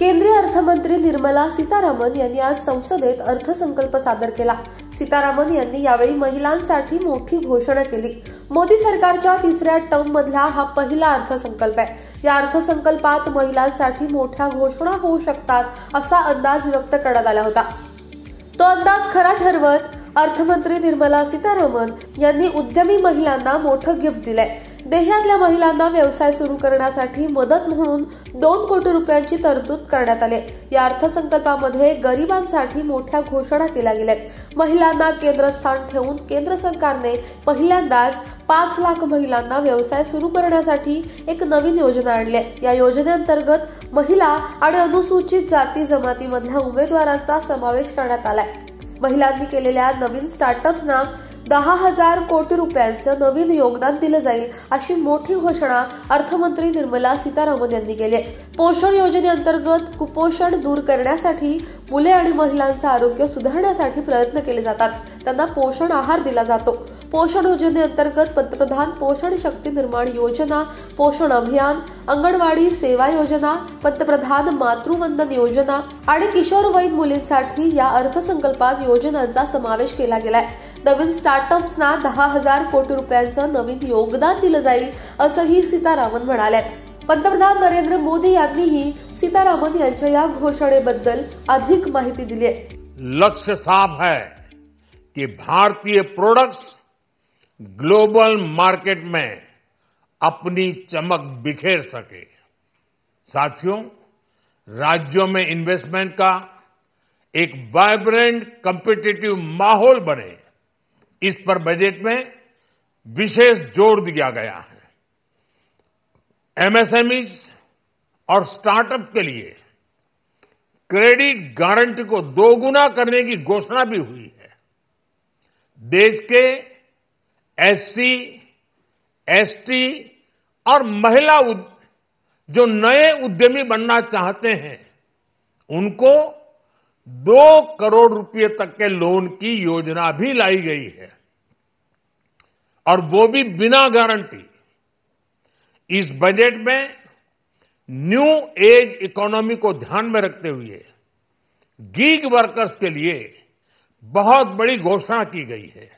केंद्रीय अर्थमंत्री निर्मला सीतारामन यांनी आज संसदेत अर्थसंकल्प सादर केला। सीतारामन यांनी यावेळी महिलांसाठी मोठी घोषणा केली। मोदी सरकारच्या तिसऱ्या टर्म मधला हा पहिला अर्थसंकल्प आहे। या अर्थसंकल्पात महिलांसाठी मोठ्या घोषणा होऊ शकतात असा अंदाज व्यक्त करण्यात आला होता। तो अंदाज खरा ठरवत अर्थमंत्री निर्मला सीतारामन यांनी उद्यमी महिलांना मोठं गिफ्ट दिलंय। देशातल्या महिलांना व्यवसाय सुरू करण्यासाठी मदत म्हणून 2 कोटी रुपयांची तरतूद करण्यात आली। या अर्थसंकल्पामध्ये गरिबांसाठी मोठ्या घोषणा केल्या गेल्यात। महिलांना केंद्रस्थान ठेवून केंद्र सरकारने पहिल्यांदाच 5 लाख महिलांना व्यवसाय सुरू करण्यासाठी एक नवीन योजना आणली आहे। या योजनेअंतर्गत महिला आणि अनुसूचित जाती जमातीमधल्या उमेदवारांचा समावेश करण्यात आलाय। महिलांनी केलेल्या नवीन स्टार्टअप्सना 10,000 कोटी रुपयांचं नवीन योगदान दिलं जाईल अशी मोठी घोषणा अर्थमंत्री निर्मला सीतारामन यांनी केली आहे। पोषण योजनेअंतर्गत कुपोषण दूर करण्यासाठी मुले आणि महिलांचं आरोग्य सुधारण्यासाठी प्रयत्न केले जातात। त्यांना पोषण आहार दिला जातो। पोषण योजनेअंतर्गत पंतप्रधान पोषण शक्ती निर्माण योजना, पोषण अभियान, अंगणवाडी सेवा योजना, पंतप्रधान मातृवंदन योजना आणि किशोरवयीन मुलींसाठी या अर्थसंकल्पात योजनांचा समावेश केला गेलाय। नवीन स्टार्टअप्सना 10,000 कोटी रुपयांचं नवीन योगदान दिलं जाईल असंही सीतारामन म्हणाल्या। पंतप्रधान नरेंद्र मोदी यांनीही सीतारामन यांच्या या घोषणेबद्दल अधिक माहिती दिली आहे। लक्ष्य साफ है कि भारतीय प्रोडक्ट्स ग्लोबल मार्केट में अपनी चमक बिखेर सके। साथियों, राज्यों में इन्वेस्टमेंट का एक वाइब्रेंट कॉम्पिटिटिव माहौल बने, इस पर बजट में विशेष जोर दिया गया है। एमएसएमईज और स्टार्टअप के लिए क्रेडिट गारंटी को 2 गुना करने की घोषणा भी हुई है। देश के एससी, एसटी और महिला जो नए उद्यमी बनना चाहते हैं, उनको 2 करोड़ रुपए तक के लोन की योजना भी लाई गई है, और वो भी बिना गारंटी। इस बजट में न्यू एज इकोनॉमी को ध्यान में रखते हुए गीग वर्कर्स के लिए बहुत बड़ी घोषणा की गई है।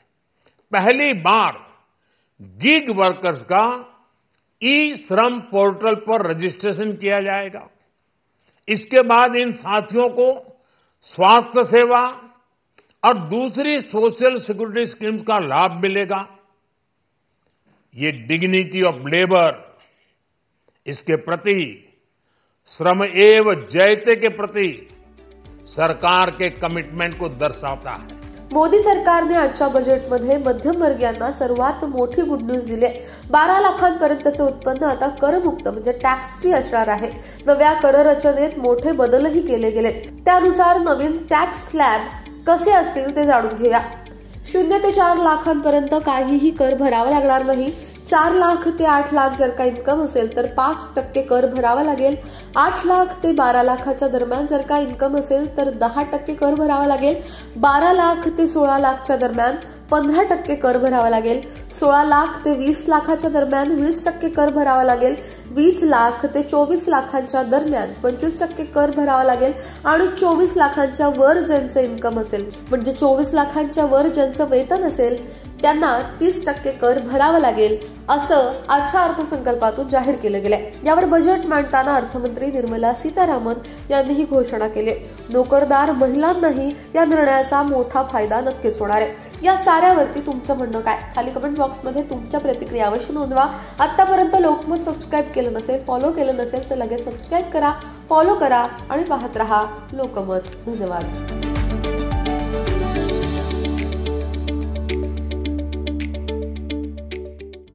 पहली बार गीग वर्कर्स का ई-श्रम पोर्टल पर रजिस्ट्रेशन किया जाएगा। इसके बाद इन साथियों को स्वास्थ्य सेवा और दूसरी सोशल सिक्योरिटी स्कीम्स का लाभ मिलेगा। ये डिग्निटी ऑफ लेबर, इसके प्रति श्रम एव जयते के प्रति सरकार के कमिटमेंट को दर्शाता है। मोदी सरकारने आजच्या बजेटमध्ये मध्यमवर्गीयांना सर्वात मोठी गुड न्यूज दिली। 12 लाखांपर्यंतचे उत्पन्न आता करमुक्त म्हणजे टॅक्स फ्री असणार आहे। नव्या कर रचनेत मोठे बदलही केले गेलेत। त्यानुसार नवीन टॅक्स स्लॅब कसे असतील ते जाणून घेऊया। 0 ते 4 लाखांपर्यंत काहीही कर भरावा लागणार नाही। 4 लाख ते 8 लाख जर का इन्कम असेल तर 5% कर भरावा लागेल। 8 लाख ते 12 लाखाच्या दरम्यान जर का इन्कम असेल तर 10% कर भरावा लागेल। 12 लाख ते 16 लाखच्या दरम्यान 15% कर भरावा लागेल। 16 लाख ते 20 लाखाच्या दरम्यान 20% कर भरावा लागेल। 20 लाख ते 24 लाखांच्या दरम्यान 25% कर भरावा लागेल आणि 24 लाखांच्या वर ज्यांचं इन्कम असेल म्हणजे 24 लाखांच्या वर ज्यांचं वेतन असेल त्यांना 30% कर भरावा लागेल असं आजच्या अर्थसंकल्पातून जाहीर केलं गेलंय। यावर बजेट मांडताना अर्थमंत्री निर्मला सीतारामन यांनी ही घोषणा केली। नोकरदार महिलांनाही या निर्णयाचा मोठा फायदा नक्कीच होणार आहे। या साऱ्यावरती तुमचं म्हणणं काय? खाली कमेंट बॉक्समध्ये तुमच्या प्रतिक्रिया अवश्य नोंदवा। आतापर्यंत लोकमत सबस्क्राईब केलं नसेल, फॉलो केलं नसेल तर लगेच सबस्क्राईब करा, फॉलो करा आणि पाहत रहा लोकमत। धन्यवाद।